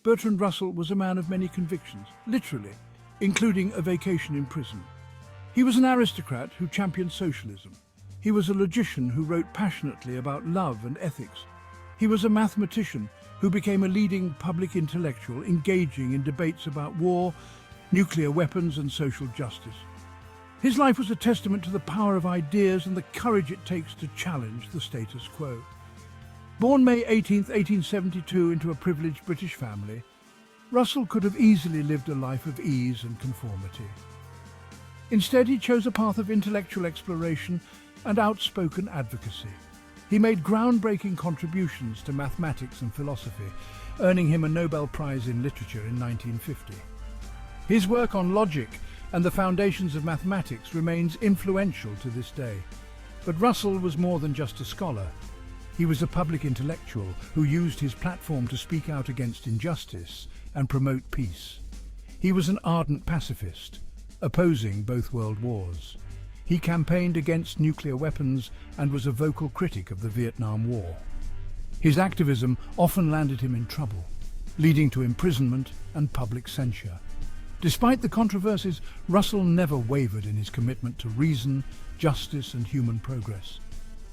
Bertrand Russell was a man of many convictions, literally, including a vacation in prison. He was an aristocrat who championed socialism. He was a logician who wrote passionately about love and ethics. He was a mathematician who became a leading public intellectual, engaging in debates about war, nuclear weapons and social justice. His life was a testament to the power of ideas and the courage it takes to challenge the status quo. Born May 18, 1872 into a privileged British family, Russell could have easily lived a life of ease and conformity. Instead, he chose a path of intellectual exploration and outspoken advocacy. He made groundbreaking contributions to mathematics and philosophy, earning him a Nobel Prize in Literature in 1950. His work on logic and the foundations of mathematics remains influential to this day. But Russell was more than just a scholar. He was a public intellectual who used his platform to speak out against injustice and promote peace. He was an ardent pacifist, opposing both world wars. He campaigned against nuclear weapons and was a vocal critic of the Vietnam War. His activism often landed him in trouble, leading to imprisonment and public censure. Despite the controversies, Russell never wavered in his commitment to reason, justice and human progress.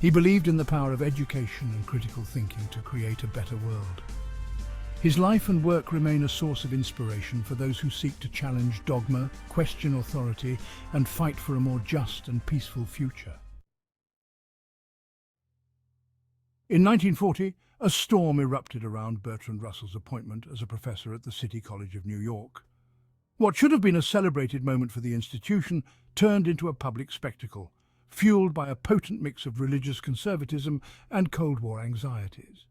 He believed in the power of education and critical thinking to create a better world. His life and work remain a source of inspiration for those who seek to challenge dogma, question authority, and fight for a more just and peaceful future. In 1940, a storm erupted around Bertrand Russell's appointment as a professor at the City College of New York. What should have been a celebrated moment for the institution turned into a public spectacle, fueled by a potent mix of religious conservatism and Cold War anxieties.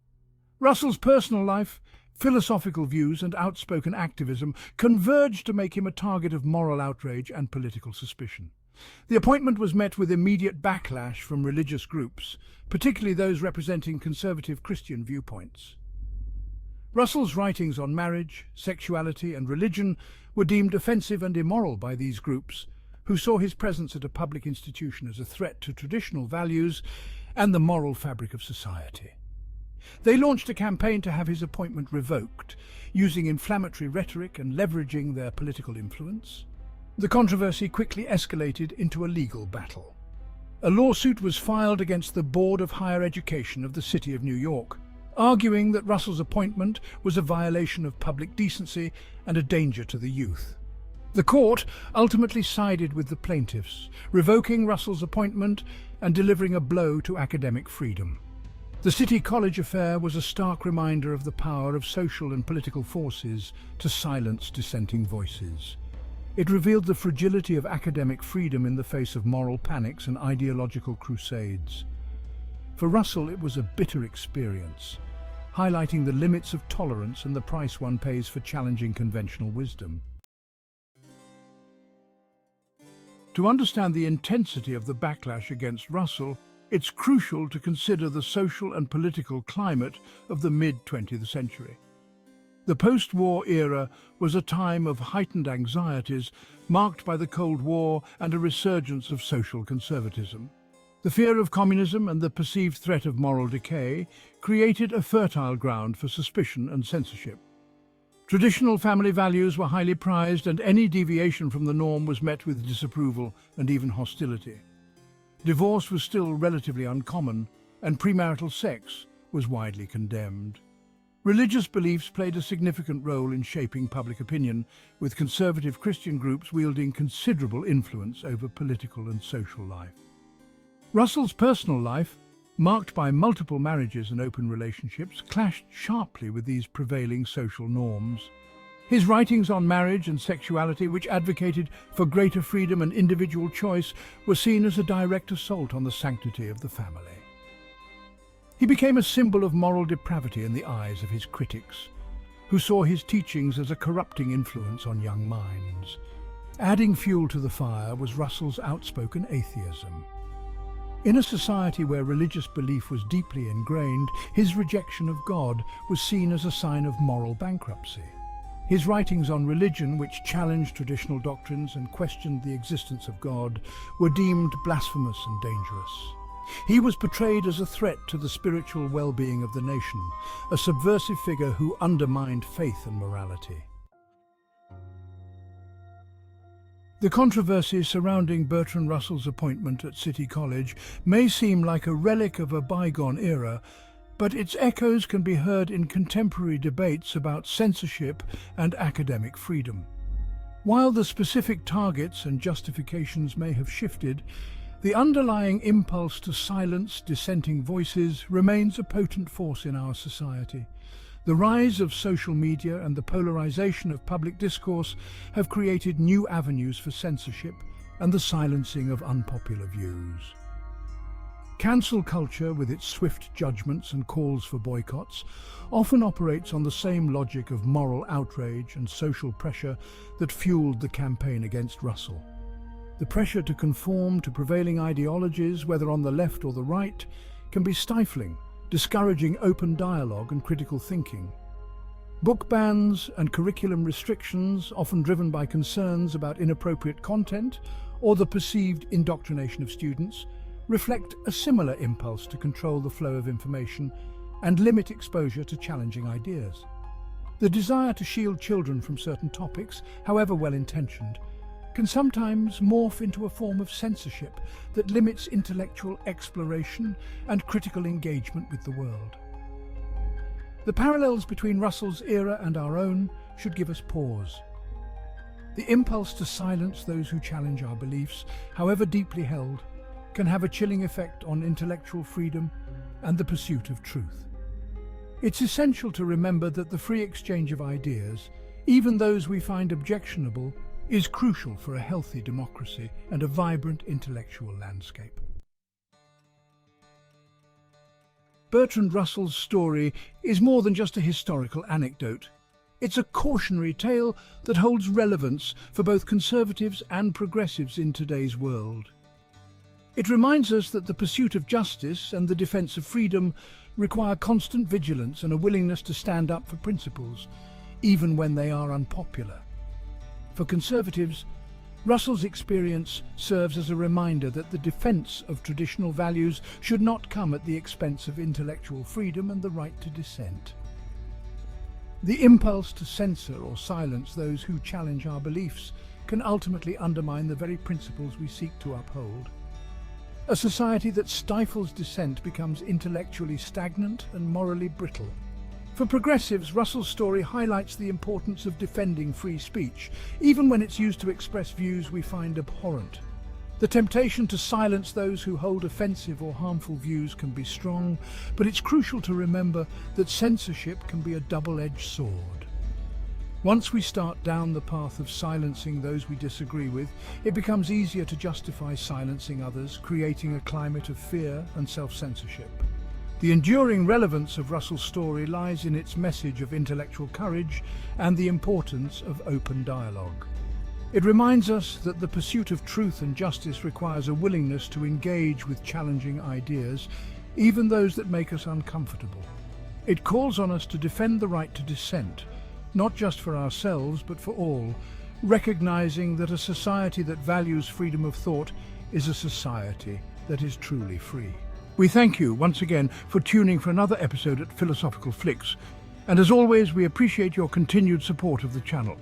Russell's personal life, philosophical views and outspoken activism converged to make him a target of moral outrage and political suspicion. The appointment was met with immediate backlash from religious groups, particularly those representing conservative Christian viewpoints. Russell's writings on marriage, sexuality and religion were deemed offensive and immoral by these groups, who saw his presence at a public institution as a threat to traditional values and the moral fabric of society. They launched a campaign to have his appointment revoked, using inflammatory rhetoric and leveraging their political influence. The controversy quickly escalated into a legal battle. A lawsuit was filed against the Board of Higher Education of the City of New York, arguing that Russell's appointment was a violation of public decency and a danger to the youth. The court ultimately sided with the plaintiffs, revoking Russell's appointment and delivering a blow to academic freedom. The City College affair was a stark reminder of the power of social and political forces to silence dissenting voices. It revealed the fragility of academic freedom in the face of moral panics and ideological crusades. For Russell, it was a bitter experience, highlighting the limits of tolerance and the price one pays for challenging conventional wisdom. To understand the intensity of the backlash against Russell, it's crucial to consider the social and political climate of the mid-20th century. The post-war era was a time of heightened anxieties marked by the Cold War and a resurgence of social conservatism. The fear of communism and the perceived threat of moral decay created a fertile ground for suspicion and censorship. Traditional family values were highly prized, and any deviation from the norm was met with disapproval and even hostility. Divorce was still relatively uncommon, and premarital sex was widely condemned. Religious beliefs played a significant role in shaping public opinion, with conservative Christian groups wielding considerable influence over political and social life. Russell's personal life, marked by multiple marriages and open relationships, clashed sharply with these prevailing social norms. His writings on marriage and sexuality, which advocated for greater freedom and individual choice, were seen as a direct assault on the sanctity of the family. He became a symbol of moral depravity in the eyes of his critics, who saw his teachings as a corrupting influence on young minds. Adding fuel to the fire was Russell's outspoken atheism. In a society where religious belief was deeply ingrained, his rejection of God was seen as a sign of moral bankruptcy. His writings on religion, which challenged traditional doctrines and questioned the existence of God, were deemed blasphemous and dangerous. He was portrayed as a threat to the spiritual well-being of the nation, a subversive figure who undermined faith and morality. The controversy surrounding Bertrand Russell's appointment at City College may seem like a relic of a bygone era, but its echoes can be heard in contemporary debates about censorship and academic freedom. While the specific targets and justifications may have shifted, the underlying impulse to silence dissenting voices remains a potent force in our society. The rise of social media and the polarization of public discourse have created new avenues for censorship and the silencing of unpopular views. Cancel culture, with its swift judgments and calls for boycotts, often operates on the same logic of moral outrage and social pressure that fueled the campaign against Russell. The pressure to conform to prevailing ideologies, whether on the left or the right, can be stifling, discouraging open dialogue and critical thinking. Book bans and curriculum restrictions, often driven by concerns about inappropriate content or the perceived indoctrination of students, reflect a similar impulse to control the flow of information and limit exposure to challenging ideas. The desire to shield children from certain topics, however well-intentioned, can sometimes morph into a form of censorship that limits intellectual exploration and critical engagement with the world. The parallels between Russell's era and our own should give us pause. The impulse to silence those who challenge our beliefs, however deeply held, can have a chilling effect on intellectual freedom and the pursuit of truth. It's essential to remember that the free exchange of ideas, even those we find objectionable, is crucial for a healthy democracy and a vibrant intellectual landscape. Bertrand Russell's story is more than just a historical anecdote. It's a cautionary tale that holds relevance for both conservatives and progressives in today's world. It reminds us that the pursuit of justice and the defense of freedom require constant vigilance and a willingness to stand up for principles, even when they are unpopular. For conservatives, Russell's experience serves as a reminder that the defense of traditional values should not come at the expense of intellectual freedom and the right to dissent. The impulse to censor or silence those who challenge our beliefs can ultimately undermine the very principles we seek to uphold. A society that stifles dissent becomes intellectually stagnant and morally brittle. For progressives, Russell's story highlights the importance of defending free speech, even when it's used to express views we find abhorrent. The temptation to silence those who hold offensive or harmful views can be strong, but it's crucial to remember that censorship can be a double-edged sword. Once we start down the path of silencing those we disagree with, it becomes easier to justify silencing others, creating a climate of fear and self-censorship. The enduring relevance of Russell's story lies in its message of intellectual courage and the importance of open dialogue. It reminds us that the pursuit of truth and justice requires a willingness to engage with challenging ideas, even those that make us uncomfortable. It calls on us to defend the right to dissent, not just for ourselves but for all, recognizing that a society that values freedom of thought is a society that is truly free. We thank you once again for tuning for another episode at Philosophical Flicks, and as always we appreciate your continued support of the channel.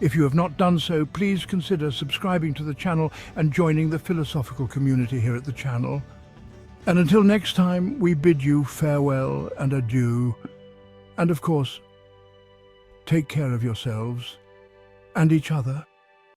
If you have not done so, please consider subscribing to the channel and joining the philosophical community here at the channel. And until next time, we bid you farewell and adieu, and of course, take care of yourselves and each other.